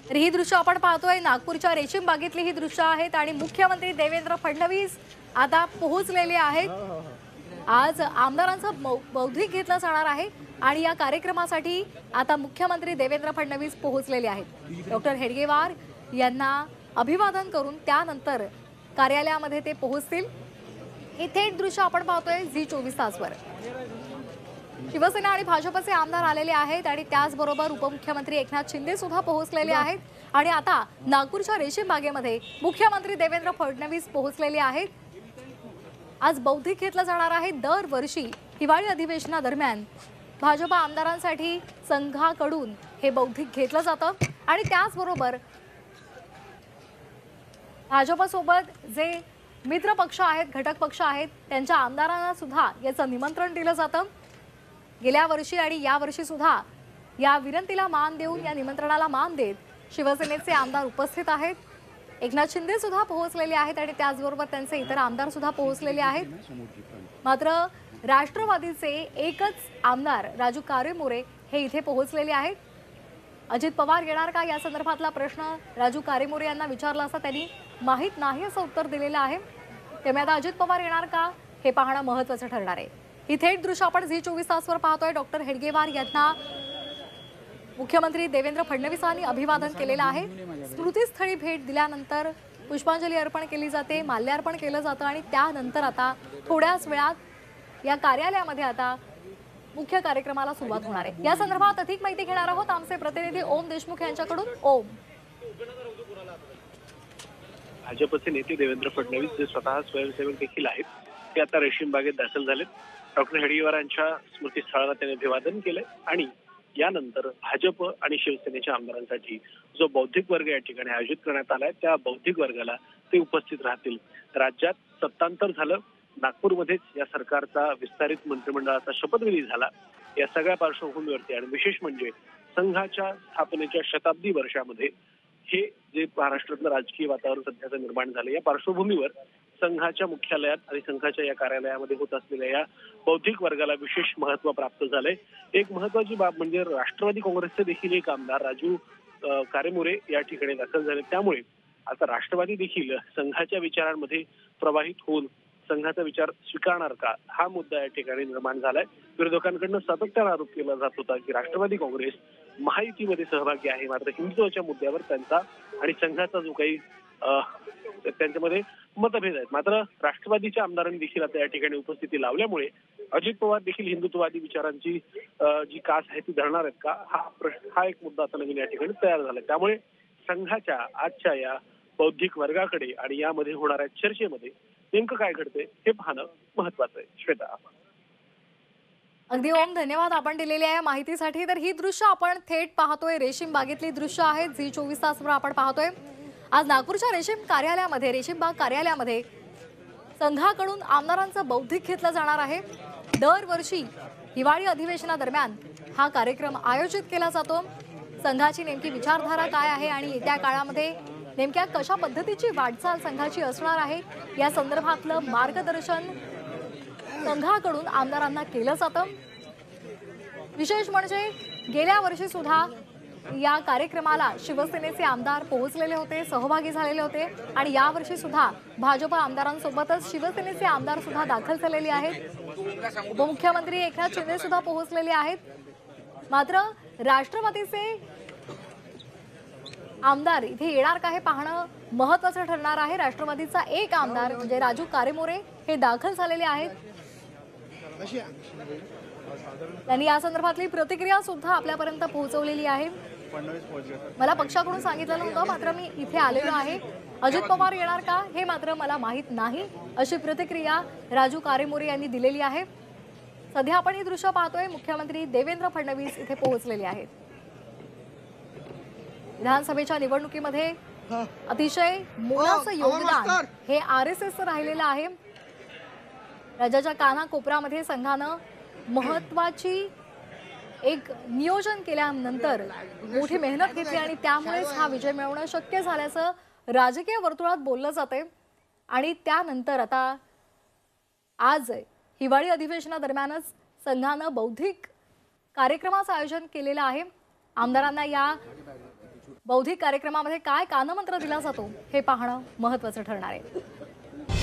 तर ही दृश्य आपण पाहतोय नागपूरच्या रेशीम बागेतली ही दृश्य आहेत आणि मुख्यमंत्री देवेंद्र फडणवीस आता पोहोचलेले आहेत। आज आमदारांचा बौद्धिक घेतला जाणार आहे आणि या कार्यक्रमासाठी आता मुख्यमंत्री देवेंद्र फडणवीस पोहोचलेले आहेत। डॉक्टर हेडगेवार यांना अभिवादन करून त्यानंतर कार्यालयामध्ये ते पोहोचतील। हे थेट दृश्य आपण पाहतोय झी 24 तासवर। शिवसेना आणि भाजपचे आमदार आलेले आहेत आणि त्याचबरोबर उपमुख्यमंत्री एकनाथ शिंदे सुद्धा पोहोचलेले आहेत आणि आता नागपूरच्या रेशीम बागेमध्ये मुख्यमंत्री देवेंद्र फडणवीस पोहोचलेले आहेत। आज बौद्धिक घेतला जाणार आहे। दरवर्षी हिवाळी अधिवेशनादरम्यान भाजप आमदारांसाठी संघाकडून हे बौद्धिक घेतलं जातं आणि त्याचबरोबर भाजपसोबत जे मित्र पक्ष आहेत, घटक पक्ष आहेत, त्यांच्या आमदारांना सुद्धा याचं निमंत्रण दिलं जातं। गेल्या वर्षी आणि या वर्षी सुद्धा या विनंतीला मान देऊन या निमंत्रणाला मान देत शिवसेनेचे आमदार उपस्थित आहेत। एकनाथ शिंदे सुद्धा पोहोचलेले आहेत आणि त्याचबरोबर त्यांचे इतर आमदार सुद्धा पोहोचलेले आहेत। मात्र राष्ट्रवादीचे एकच आमदार राजू कारेमोरे हे इथे पोहोचलेले आहेत। अजित पवार येणार का या संदर्भातला प्रश्न राजू कारेमोरे यांना विचारला असता त्यांनी माहित नाही असं उत्तर दिलेलं आहे। त्यामुळे आता अजित पवार येणार का हे पाहणं महत्त्वाचं ठरणार आहे। ही थेट दृश्य आपण झी 24 तासवर पाहतोय। डॉक्टर हेडगेवार यांना मुख्यमंत्री देवेंद्र फडणवीसांनी अभिवादन केलेलं आहे। स्मृतीस्थळी भेट दिल्यानंतर पुष्पांजली अर्पण केली जाते, माल्यार्पण केलं जातं आणि त्यानंतर आता थोड्याच वेळात या कार्यालयामध्ये आता मुख्य कार्यक्रमाला सुरुवात होणार आहे। या संदर्भात अधिक माहिती घेणार आहोत आमचे प्रतिनिधी ओम देशमुख यांच्याकडून। ओम, भाजपचे नेते देवेंद्र फडणवीस जे स्वतः स्वयंसेवक देखील आहेत ते आता रेशीम बागेत दाखल झालेत। डॉक्टर हेडगेवारांच्या स्मृतीस्थळाला त्यांनी अभिवादन केलंय आणि यानंतर भाजप आणि शिवसेनेच्या आमदारांसाठी जो बौद्धिक वर्ग या ठिकाणी आयोजित करण्यात आलाय त्या बौद्धिक वर्गाला ते उपस्थित राहतील। राज्यात सत्तांतर झालं, नागपूरमध्येच या सरकारचा विस्तारित मंत्रिमंडळाचा शपथविधी झाला। या सगळ्या पार्श्वभूमीवरती आणि विशेष म्हणजे संघाच्या स्थापनेच्या शताब्दी वर्षामध्ये हे जे महाराष्ट्रातलं राजकीय वातावरण सध्याचं निर्माण झालं या पार्श्वभूमीवर संघाच्या मुख्यालयात आणि संघाच्या या कार्यालयामध्ये होत असलेल्या या बौद्धिक वर्गाला विशेष महत्त्व प्राप्त झालंय। एक महत्त्वाची बाब म्हणजे राष्ट्रवादी काँग्रेसचे देखील एक आमदार राजू कारेमोरे या ठिकाणी दाखल झाले। त्यामुळे आता राष्ट्रवादी देखील संघाच्या विचारांमध्ये प्रवाहित होऊन संघाचा विचार स्वीकारणार का हा मुद्दा या ठिकाणी निर्माण झालाय। विरोधकांकडून सातत्याने आरोप केला जात होता की राष्ट्रवादी काँग्रेस महायुतीमध्ये सहभागी आहे, मात्र हिंदुत्वाच्या मुद्द्यावर त्यांचा आणि संघाचा जो काही त्यांच्यामध्ये मतभेद आहेत। मात्र राष्ट्रवादीच्या आमदारांनी देखील आता या ठिकाणी उपस्थिती लावल्यामुळे अजित पवार देखील हिंदुत्ववादी विचारांची जी कास आहे ती धरणार आहेत का हा एक मुद्दा आता नवीन या ठिकाणी तयार झाला। त्यामुळे संघाच्या आजच्या या बौद्धिक वर्गाकडे आणि यामध्ये होणाऱ्या चर्चेमध्ये नेमकं काय घडतंय हे पाहणं महत्वाचं आहे। श्वेता, अगदी ओम, धन्यवाद आपण दिलेल्या या माहितीसाठी। तर ही दृश्य आपण थेट पाहतोय, रेशीम बागेतली दृश्य आहेत, झी 24 तासवर आपण पाहतोय। आज नागपूरच्या रेशीम बाग कार्यालयामध्ये संघाकडून आमदारांचं बौद्धिक घेतलं जाणार आहे। दरवर्षी हिवाळी अधिवेशनादरम्यान हा कार्यक्रम आयोजित केला जातो। संघाची नेमकी विचारधारा काय आहे आणि येत्या काळामध्ये नेमक्या कशा पद्धतीची वाटचाल संघाची असणार आहे या संदर्भातलं मार्गदर्शन संघाकडून आमदारांना केलं जातं। विशेष म्हणजे गेल्या वर्षी सुद्धा या कार्यक्रमाला शिवसेनेचे आमदार पोहोचलेले होते, सहभागी झालेले होते आणि या वर्षी सुद्धा भाजप आमदारांसोबतच शिवसेनेचे आमदार सुद्धा दाखल झालेले आहेत। उपमुख्यमंत्री एकनाथ शिंदे सुद्धा पोहोचलेले आहेत। मात्र राष्ट्रवादीचे आमदार इथे येणार का हे पाहणं महत्त्वाचं ठरणार आहे। राष्ट्रवादीचा एक आमदार म्हणजे राजू कारेमोरे हे दाखल झालेले आहेत। त्यांनी या संदर्भातली प्रतिक्रिया सुद्धा आपल्यापर्यंत पोहोचवलेली आहे। मला पक्षाकडून सांगितलं नव्हतं, मात्र मी इथे आलेलो आहे। अजित पवार येणार का हे मात्र मला माहित नाही अशी प्रतिक्रिया राजू कारेमोरे यांनी दिलेली आहे। सध्या आपण ही दृश्य पाहतोय, मुख्यमंत्री देवेंद्र फडणवीस इथे पोहोचलेले आहेत। विधानसभेच्या निवडणुकीमध्ये अतिशय मोलाचं योगदान हे आरएसएसचं राहिलेलं आहे। राज्याच्या कानाकोपऱ्यामध्ये संघानं महत्त्वाची एक नियोजन केल्यानंतर मोठी मेहनत घेतली आणि त्यामुळेच हा विजय मिळवणं शक्य झाल्याचं राजकीय वर्तुळात बोललं जाते। आणि त्यानंतर आता आज हिवाळी अधिवेशनादरम्यानच संघानं बौद्धिक कार्यक्रमाचं आयोजन केलेलं आहे। आमदारांना या बौद्धिक कार्यक्रमामध्ये काय कानमंत्र दिला जातो हे पाहणं महत्त्वाचं ठरणार आहे.